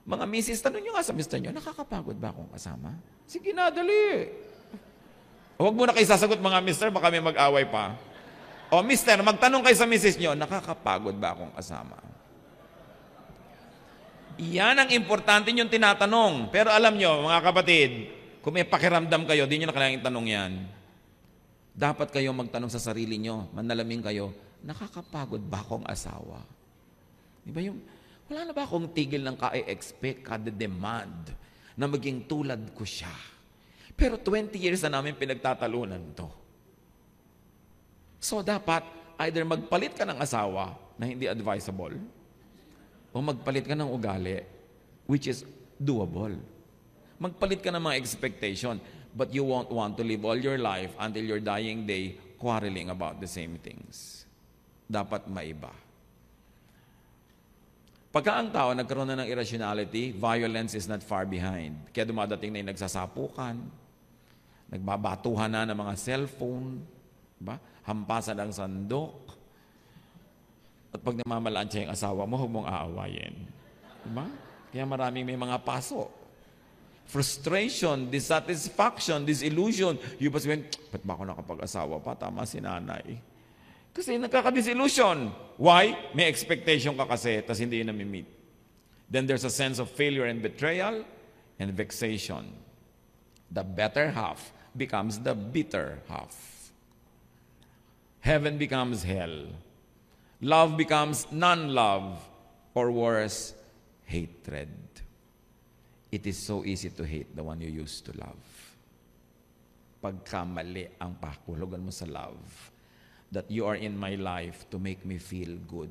Speaker 1: Mga misis, tanong nyo nga sa mister nyo, nakakapagod ba akong kasama? Sige na, dali. Huwag mo na kayo sasagot mga mister, baka may mag-away pa. O mister, magtanong kayo sa misis nyo, nakakapagod ba akong kasama? Yan ang importante yung tinatanong. Pero alam nyo, mga kapatid, kung may pakiramdam kayo, di nyo na kailangang tanong yan. Dapat kayo magtanong sa sarili nyo, manalamin kayo, nakakapagod ba akong asawa? Di ba yung, wala na ba akong tigil ng ka-expect, kada-demand, na maging tulad ko siya? Pero 20 years na namin pinagtatalunan to. So dapat, either magpalit ka ng asawa na hindi advisable, o magpalit ka ng ugali, which is doable. Magpalit ka ng mga expectation, but you won't want to live all your life until your dying day quarreling about the same things. Dapat maiba. Pagka ang tao nagkaroon na ng irrationality, violence is not far behind. Kaya dumadating na yung nagsasapukan, nagbabatuhan na ng mga cellphone, ba? Hampasan ng sandok. At pag namamalaan siya yung asawa mo, huwag mong aawayin. Diba? Kaya maraming may mga paso. Frustration, dissatisfaction, disillusion. Yung pa sabihin, ba't ba ako nakapag-asawa pa? Tama si nanay. Kasi nagkaka-disillusion. Why? May expectation ka kasi, tas hindi yun nami-meet. Then there's a sense of failure and betrayal and vexation. The better half becomes the bitter half. Heaven becomes hell. Love becomes non-love, or worse, hatred. It is so easy to hate the one you used to love. Pagkamali ang pakulugan mo sa love, that you are in my life to make me feel good,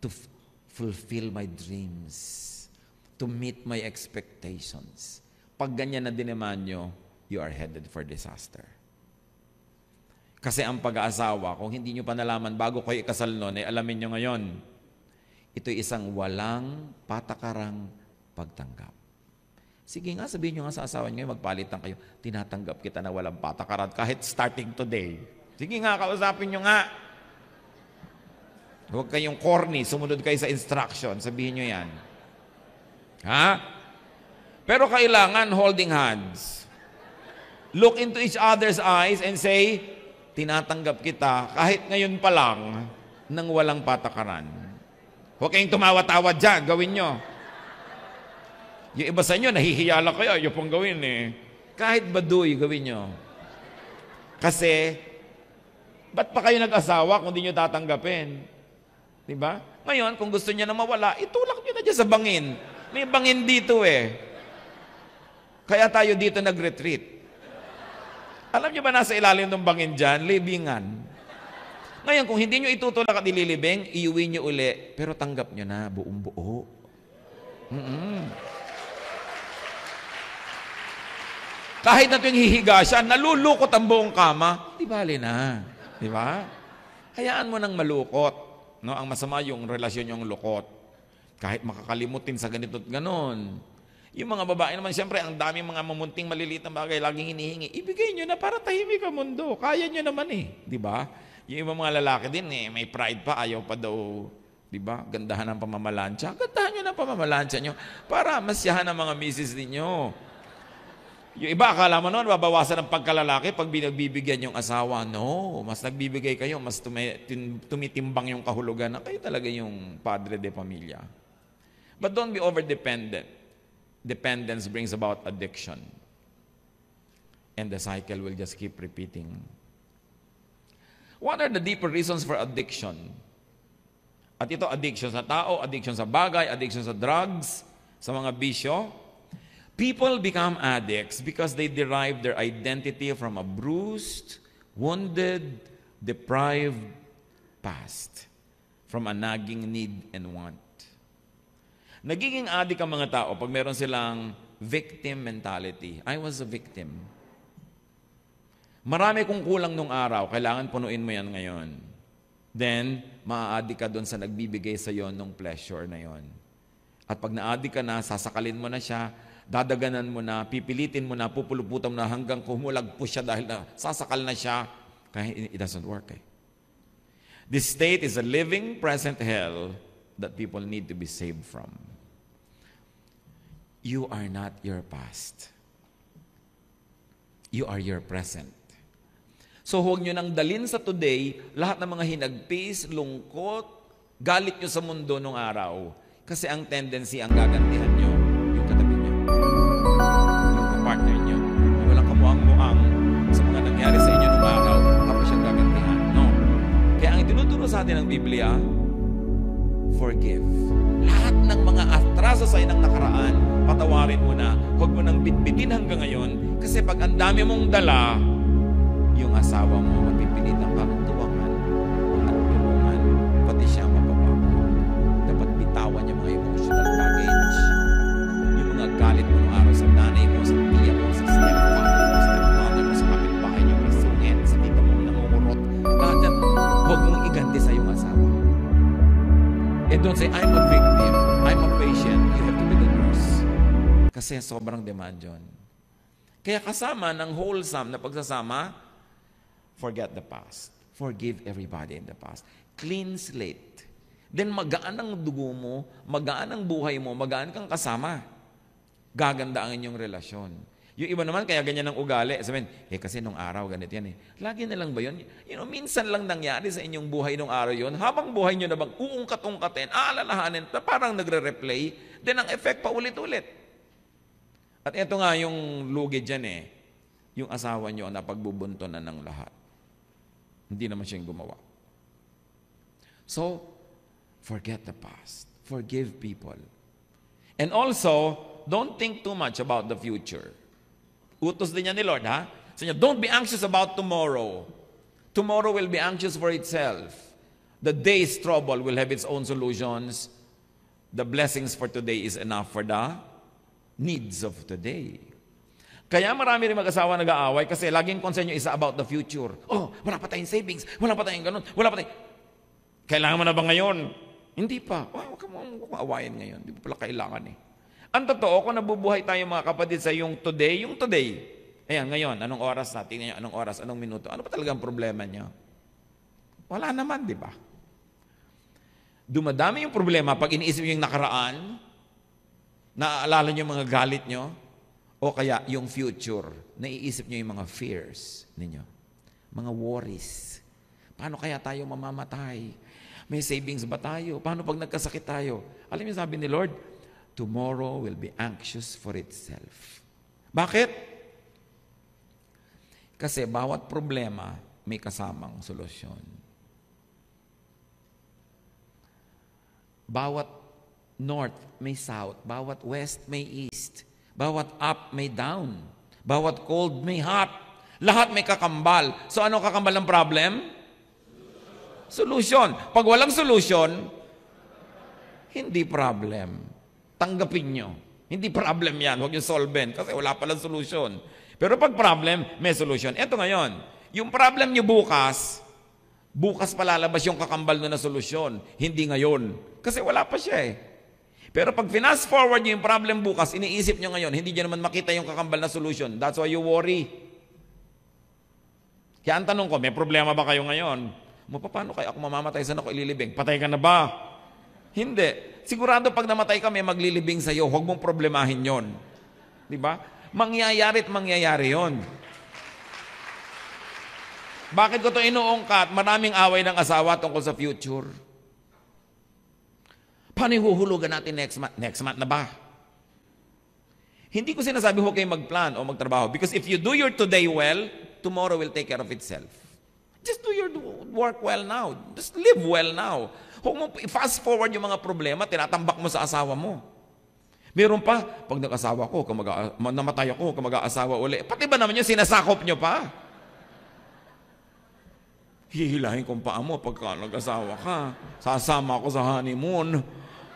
Speaker 1: to fulfill my dreams, to meet my expectations. Pag ganyan na dinaman nyo, you are headed for disaster. Kasi ang pag-aasawa, kung hindi nyo pa nalaman bago kayo ikasal nun, ay alamin nyo ngayon, ito'y isang walang patakarang pagtanggap. Sige nga, sabihin nyo nga sa asawa nyo, magpalitan kayo, tinatanggap kita na walang patakaran kahit starting today. Sige nga, kausapin nyo nga. Huwag kayong corny, sumunod kayo sa instruction. Sabihin nyo yan. Ha? Pero kailangan holding hands. Look into each other's eyes and say, tinatanggap kita kahit ngayon pa lang nang walang patakaran. Huwag kayong tumawa-tawa dyan, gawin nyo. Yung iba sa inyo, nahihiyala kayo, yung pong gawin eh. Kahit baduy, gawin nyo. Kasi, ba't pa kayo nag-asawa kung di nyo tatanggapin? Diba? Ngayon, kung gusto niya na mawala, itulak nyo na dyan sa bangin. May bangin dito eh. Kaya tayo dito nag-retreat. Alam niyo ba nasa ilalim ng bangin dyan? Libingan. Ngayon, kung hindi nyo itutulak at ililibing, iuwi nyo uli, pero tanggap nyo na buong buo. Kahit na tuwing hihiga siya, nalulukot ang buong kama, di bali na. Di ba? Hayaan mo nang malukot. No, ang masama yung relasyon yung lukot. Kahit makakalimutin sa ganito at ganon. Yung mga babae naman, siyempre, ang dami mga mamunting maliliit na bagay, laging hinihingi. Ibigay nyo na para tahimik ang mundo. Kaya nyo naman eh. Di ba? Yung ibang mga lalaki din eh, may pride pa, ayaw pa daw, di ba? Gandahan ng pamamalansya. Gandahan nyo ng pamamalansya nyo para masyahan ang mga misis ninyo. Yung iba, akala mo noon, babawasan ang pagkalalaki pag binagbibigyan yung asawa. No, mas nagbibigay kayo, mas tumitimbang yung kahulugan na kayo talaga yung padre de pamilya. But don't be over-dependent. Dependence brings about addiction. And the cycle will just keep repeating. What are the deeper reasons for addiction? At ito, addiction sa tao, addiction sa bagay, addiction sa drugs, sa mga bisyo. People become addicts because they derive their identity from a bruised, wounded, deprived past, from a nagging need and want. Nagiging addict ang mga tao pag meron silang victim mentality. I was a victim. Marami kong kulang nung araw, kailangan punuin mo yan ngayon. Then, maa-addict ka doon sa nagbibigay sa iyo ng pleasure na yon. At pag na-addict ka na, sasakalin mo na siya, dadaganan mo na, pipilitin mo na, pupuluputan mo na hanggang kumulagpo siya dahil na sasakal na siya. Kaya it doesn't work eh. This state is a living present hell that people need to be saved from. You are not your past. You are your present. So huwag nyo nang dalin sa today lahat ng mga hinagpis, lungkot, galit nyo sa mundo nung araw. Kasi ang tendency, ang gagantihan nyo, yung katabi nyo. Yung kapartner nyo. Yung walang kamuang-muang sa mga nangyari sa inyo nung araw, tapos siyang gagantihan. No. Kaya ang itinuturo sa atin ng Biblia, forgive. Lahat ng mga atraso sa inang nakaraan, patawarin mo na. Huwag mo nang bitbitin hanggang ngayon. Kasi pag ang dami mong dala, yung asawa mo, mapipilitan kang tuwangan at tulungan, pati siya mababago. Dapat bitawan yung mga emotional baggage. Yung mga galit mo ng araw sa nanay mo, sa tiya mo, sa stepfather mo, stepmother mo, sa kapitbahay niyo, may sungit, sa tita mo nangungurot. Lahat yan, huwag mong iganti sa iyong asawa. And don't say, I'm a victim, I'm a patient. You have to be the nurse. Kasi sobrang demand yun. Kaya kasama ng wholesome na pagsasama, forget the past. Forgive everybody in the past. Clean slate. Then magaan ang dugo mo, magaan ang buhay mo, magaan kang kasama. Gaganda ang inyong relasyon. Yung iba naman, kaya ganyan ang ugali. Sabihin, kasi nung araw, ganit yan eh. Lagi na lang ba yun? Minsan lang nangyari sa inyong buhay nung araw yun. Habang buhay nyo na bang uungkat-ungkatin, aalalahanin, parang nagre-replay, then ang effect pa ulit-ulit. At ito nga yung lugi dyan eh. Yung asawa nyo na pagbubunto na ng lahat. Hindi naman siyang gumawa. So, forget the past. Forgive people. And also, don't think too much about the future. Utos din niya ni Lord, ha? So, don't be anxious about tomorrow. Tomorrow will be anxious for itself. The day's trouble will have its own solutions. The blessings for today is enough for the needs of today. Kaya marami rin mag-asawa nag-aaway kasi laging concern nyo isa about the future. Oh, wala pa tayong savings, wala pa tayong ganun, wala pa tayong... Kailangan mo na ba ngayon? Hindi pa. Huwag ka mong awayin ngayon. Hindi pa pala kailangan eh. Ang totoo, kung nabubuhay tayo mga kapatid sa yung today, ayan, ngayon, anong oras natin, ngayon, anong oras, anong minuto, ano pa talagang problema niya? Wala naman, di ba? Dumadami yung problema pag iniisip nyo yung nakaraan, naaalala nyo yung mga galit nyo, o kaya yung future, naiisip nyo yung mga fears ninyo, mga worries. Paano kaya tayo mamamatay? May savings ba tayo? Paano pag nagkasakit tayo? Alam niyo sabi ni Lord, tomorrow will be anxious for itself. Bakit? Kasi bawat problema may kasamang solusyon. Bawat north may south, bawat west may east, bawat up may down, bawat cold may hot. Lahat may kakambal. So ano kakambal ng problem? Solution. Pag walang solution, hindi problem. Tanggapin nyo. Hindi problem yan. Huwag yung solvent kasi wala palang solution. Pero pag problem, may solution. Eto ngayon, yung problem nyo bukas palalabas yung kakambal na solusyon. Hindi ngayon. Kasi wala pa siya eh. Pero pag fast forward nyo yung problem bukas, iniisip nyo ngayon, hindi nyo naman makita yung kakambal na solution. That's why you worry. Kaya ang tanong ko, may problema ba kayo ngayon? Paano kaya ako mamamatay? Saan ako ililibing? Patay ka na ba? Hindi. Sigurado pag namatay ka, may maglilibing sa'yo. Huwag mong problemahin yon. Di ba? Mangyayari at mangyayari yon. Bakit ko ito inuungkat? Maraming away ng asawa tungkol sa future. Paano ihuhulugan natin next month? Next month na ba? Hindi ko sinasabi huwag kayong magplan o magtrabaho. Because if you do your today well, tomorrow will take care of itself. Just do your work well now. Just live well now. Huwag mo fast forward yung mga problema, tinatambak mo sa asawa mo. Meron pa, pag nag-asawa ko, namatay ako, mag-aasawa uli. Pati ba naman yung sinasakop nyo pa? Hihilahin kong paa mo pagka nag-asawa ka. Sasama ako sa honeymoon.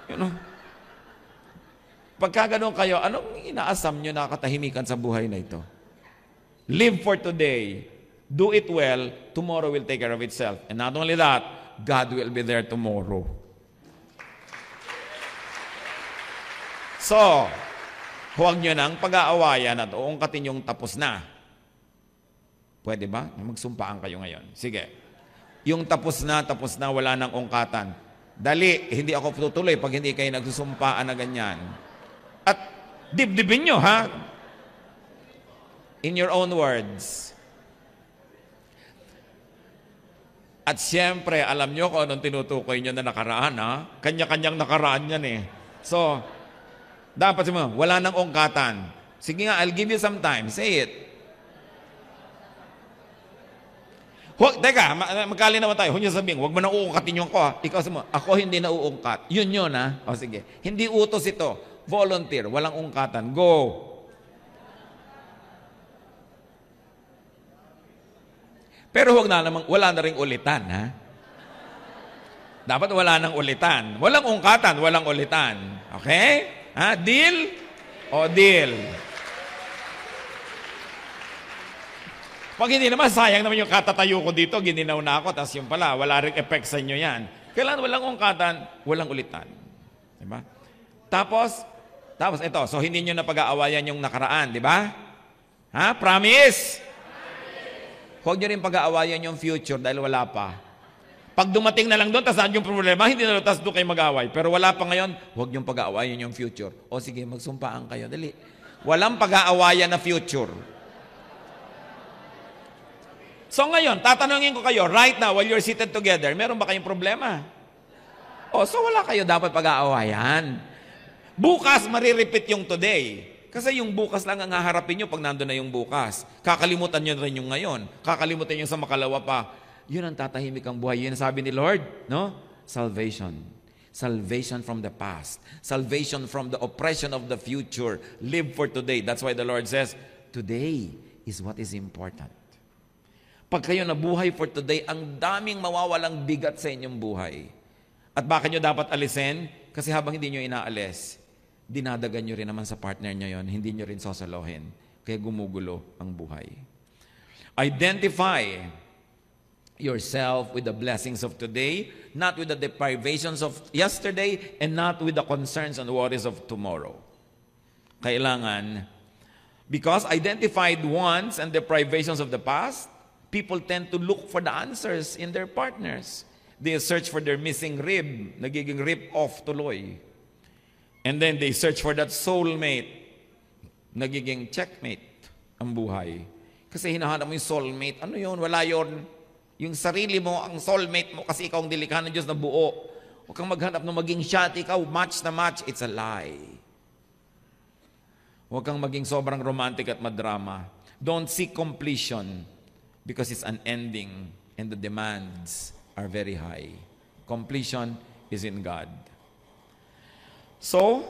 Speaker 1: You know? Pagka ganun kayo, anong inaasam nyo na katahimikan sa buhay na ito? Live for today. Do it well, tomorrow will take care of itself. And not only that, God will be there tomorrow. So, huwag nyo nang pag-aawayan at uungkatin yung tapos na. Pwede ba? Magsumpaan kayo ngayon. Sige. Yung tapos na, wala nang ungkatan. Dali, hindi ako tutuloy pag hindi kayo nagsusumpaan na ganyan. At dibdibin nyo, ha? In your own words. At siyempre, alam nyo kung anong tinutukoy nyo na nakaraan, ha? Kanya-kanyang nakaraan yan eh. So, dapat mo, wala nang ungkatan. Sige nga, I'll give you some time. Say it. Huwag, teka, magkali naman tayo. Huwag nyo sabihin, huwag mo nang uungkatin yung ako, ha? Ikaw sabi mo, ako hindi na uungkat. Yun, ha? O sige. Hindi utos ito. Volunteer, walang ungkatan. Go! Pero wala na ring ulitan, ha? Dapat wala nang ulitan. Walang ungkatan, walang ulitan. Okay? Ha? Deal? O deal? Pag hindi naman, sayang naman yung katatayo ko dito, gininaw na ako, tapos yung pala, wala ring effect sa inyo yan. Kailangan walang ungkatan, walang ulitan. Diba? Tapos ito, so hindi nyo na pag-aawayan yung nakaraan, di ba? Ha? Promise? Huwag nyo rin pag-aawayan yung future dahil wala pa. Pag dumating na lang doon, tas saan yung problema, hindi na tas doon kayo mag-aaway. Pero wala pa ngayon, huwag nyo pag-aawayan yung future. O sige, magsumpaan kayo. Dali. Walang pag-aawayan na future. So ngayon, tatanungin ko kayo, right now, while you're seated together, meron ba kayong problema? O, so wala kayo dapat pag-aawayan. Bukas, marirepeat yung today. Kasi yung bukas lang ang haharapin nyo pag nandun na yung bukas. Kakalimutan nyo rin yung ngayon. Kakalimutan nyo sa makalawa pa. Yun ang tatahimik ang buhay. Yun ang sabi ni Lord, no? Salvation. Salvation from the past. Salvation from the oppression of the future. Live for today. That's why the Lord says, today is what is important. Pag kayo nabuhay for today, ang daming mawawalang bigat sa inyong buhay. At bakit nyo dapat alisin? Kasi habang hindi nyo inaalis, dinadagan nyo rin naman sa partner nyo yon, hindi nyo rin sosolohin. Kaya gumugulo ang buhay. Identify yourself with the blessings of today, not with the deprivations of yesterday, and not with the concerns and worries of tomorrow. Kailangan, because identified wants and deprivations of the past, people tend to look for the answers in their partners. They search for their missing rib. Nagiging rip-off tuloy. And then they search for that soulmate. Nagiging checkmate ang buhay. Kasi hinahanap mo yung soulmate. Ano yun? Wala yun. Yung sarili mo, ang soulmate mo, kasi ikaw ang dilikha ng Diyos na buo. Huwag kang maghanap na maging shot, ikaw, match na match. It's a lie. Huwag kang maging sobrang romantic at madrama. Don't seek completion because it's unending and the demands are very high. Completion is in God. So,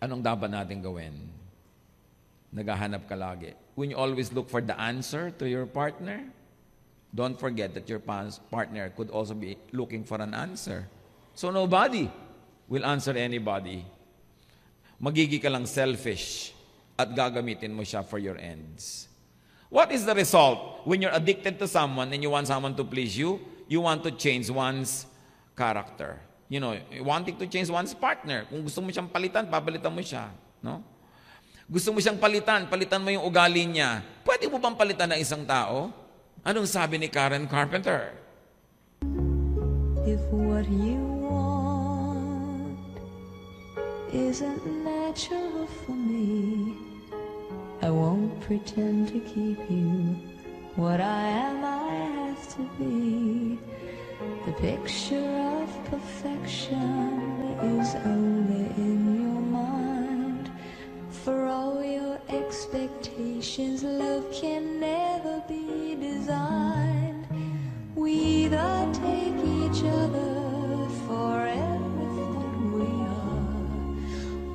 Speaker 1: anong dapat natin gawin? Naghahanap ka lagi. When you always look for the answer to your partner, don't forget that your partner could also be looking for an answer. So nobody will answer anybody. Magiging ka lang selfish at gagamitin mo siya for your ends. What is the result? When you're addicted to someone and you want someone to please you want to change one's character. You know, wanting to change one's partner. Kung gusto mo siyang palitan, papalitan mo siya. No? Gusto mo siyang palitan mo yung ugali niya. Pwede mo bang palitan ng isang tao? Anong sabi ni Karen Carpenter?
Speaker 2: If what you want isn't natural for me, I won't pretend to keep you. What I am, I have to be. The picture of perfection is only in your mind. For all your expectations, love can never be designed. We either take each other for everything we are,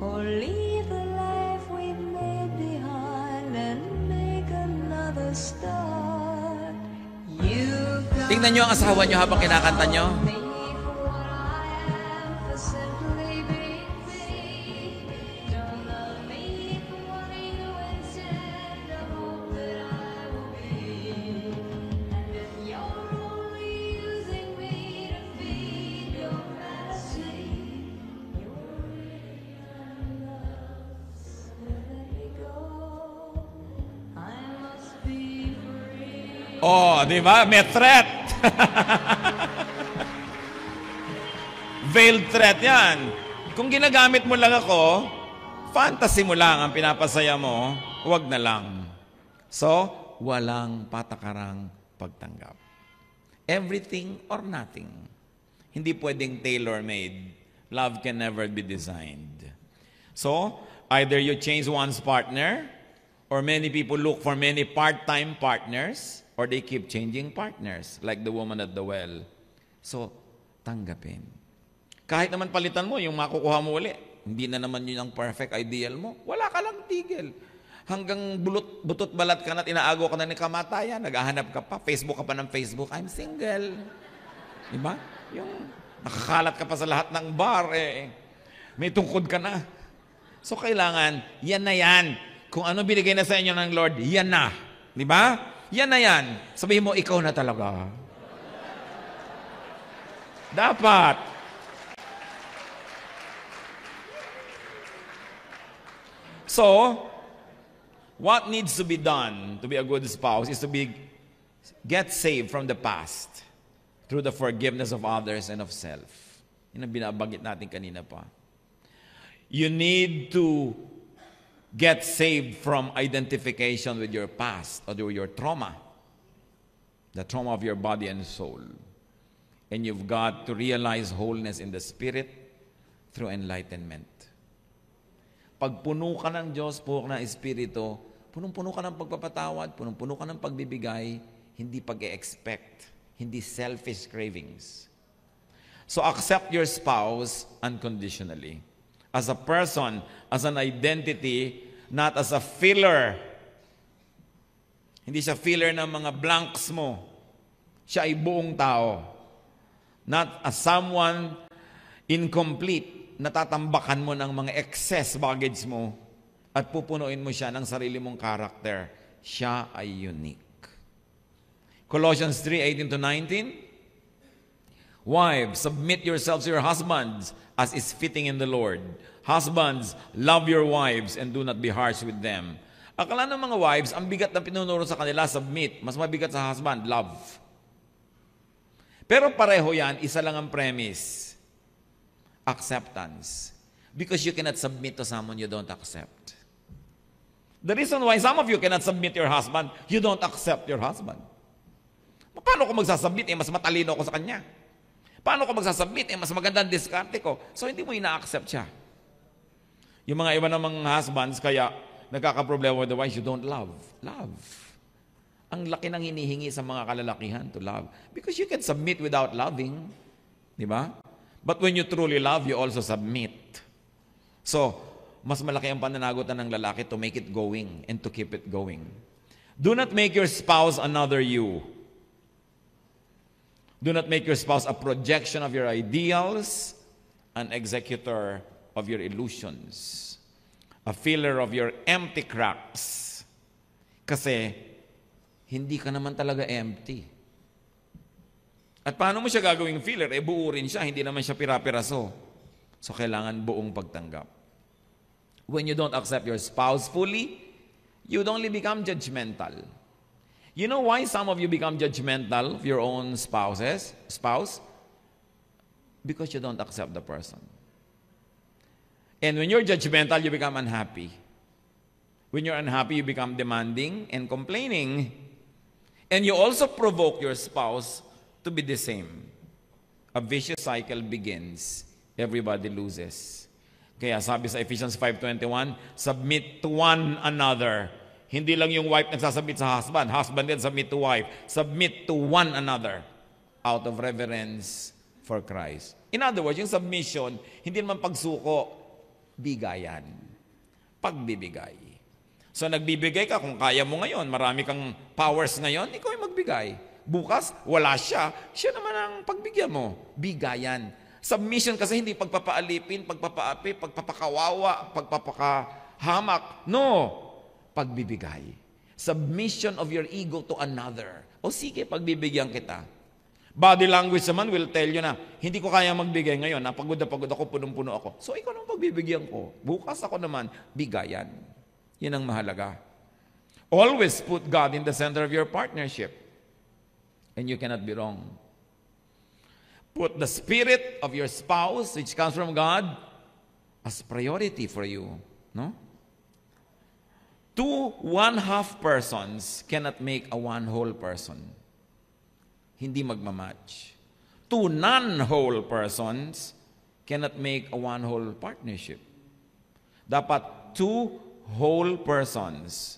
Speaker 2: or leave the life we've made behind and make another start. You've got
Speaker 1: Tingnan nyo ang asawa nyo habang kinakanta nyo.
Speaker 2: me for what I am, for simply being me. Don't love me for wanting to intend the hope that I will be. And if you're only using me to feed your fantasy, you're really love. So let me go. I must be free.
Speaker 1: Oh, di ba? May threat. Veiled threat yan. Kung ginagamit mo lang ako, fantasy mo lang ang pinapasaya mo, wag na lang. So, walang patakarang pagtanggap. Everything or nothing. Hindi pwedeng tailor-made. Love can never be designed. So, either you change one's partner, or many people look for many part-time partners, or they keep changing partners, like the woman at the well. So, tanggapin. Kahit naman palitan mo, yung makukuha mo uli, hindi na naman yun ang perfect ideal mo, wala ka lang tigil. Hanggang butot balat ka na, tinaago ka na ng kamatayan, naghahanap ka pa, Facebook ka pa ng Facebook, I'm single. Diba? Yung nakakalat ka pa sa lahat ng bar, may tungkod ka na. So, kailangan, yan na yan. Kung ano binigay na sa inyo ng Lord, yan na. Diba? Yan na yan. Sabihin mo, ikaw na talaga. Dapat. So, what needs to be done to be a good spouse is to get saved from the past through the forgiveness of others and of self. Yun ang binabanggit natin kanina pa. You need to get saved from identification with your past or your trauma, the trauma of your body and soul. And you've got to realize wholeness in the spirit through enlightenment. Pag puno ka ng Diyos, puno ka ng Espiritu, punong-puno ka ng pagpapatawad, punong-puno ka ng pagbibigay, hindi pag-e-expect, hindi selfish cravings. So accept your spouse unconditionally. As a person, as an identity, not as a filler. Hindi siya filler ng mga blanks mo. Siya ay buong tao. Not as someone incomplete, natatambakan mo ng mga excess baggage mo at pupunuin mo siya ng sarili mong character. Siya ay unique. Colossians 3:18-19. Wives, submit yourselves to your husbands as is fitting in the Lord. Husbands, love your wives and do not be harsh with them. Akala ng mga wives, ang bigat na pinunuro sa kanila, submit. Mas mabigat sa husband, love. Pero pareho yan, isa lang ang premise. Acceptance. Because you cannot submit to someone you don't accept. The reason why some of you cannot submit your husband, you don't accept your husband. Paano ko magsasubmit? Mas matalino ako sa kanya. Paano ko magsasubmit? Mas magandang diskarte ko. So, hindi mo ina-accept siya. Yung mga iba namang husbands, kaya nagkakaproblema with the wives, you don't love. Love. Ang laki ng hinihingi sa mga kalalakihan to love. Because you can submit without loving. Di ba? But when you truly love, you also submit. So, mas malaki ang pananagutan ng lalaki to make it going and to keep it going. Do not make your spouse another you. Do not make your spouse a projection of your ideals, an executor of your illusions, a filler of your empty cracks. Kasi, hindi ka naman talaga empty. At paano mo siya gagawing filler? Buo rin siya, hindi naman siya pira-piraso. So, kailangan buong pagtanggap. When you don't accept your spouse fully, you'd only become judgmental. You know why some of you become judgmental of your own spouse? Because you don't accept the person. And when you're judgmental, you become unhappy. When you're unhappy, you become demanding and complaining. And you also provoke your spouse to be the same. A vicious cycle begins. Everybody loses. Kaya sabi sa Ephesians 5:21, submit to one another. Hindi lang yung wife nagsasubmit sa husband. Husband din submit to wife. Submit to one another out of reverence for Christ. In other words, yung submission, hindi naman pagsuko, bigayan. Pagbibigay. So nagbibigay ka kung kaya mo ngayon. Marami kang powers ngayon, ikaw ay magbigay. Bukas, wala siya. Siya naman ang pagbigyan mo. Bigayan. Submission kasi hindi pagpapaalipin, pagpapaapi, pagpapakawawa, pagpapakahamak. No! Pagbibigay. Submission of your ego to another. O sige, pagbibigyan kita. Body language naman will tell you na, hindi ko kaya magbigay ngayon, pagod na pagod ako, punong-puno ako. So ikaw nang pagbibigyan ko. Bukas ako naman, bigayan. Yan ang mahalaga. Always put God in the center of your partnership. And you cannot be wrong. Put the spirit of your spouse, which comes from God, as priority for you. No? Two one-half persons cannot make a one-whole person. Hindi magmamatch. Two non-whole persons cannot make a one-whole partnership. Dapat two whole persons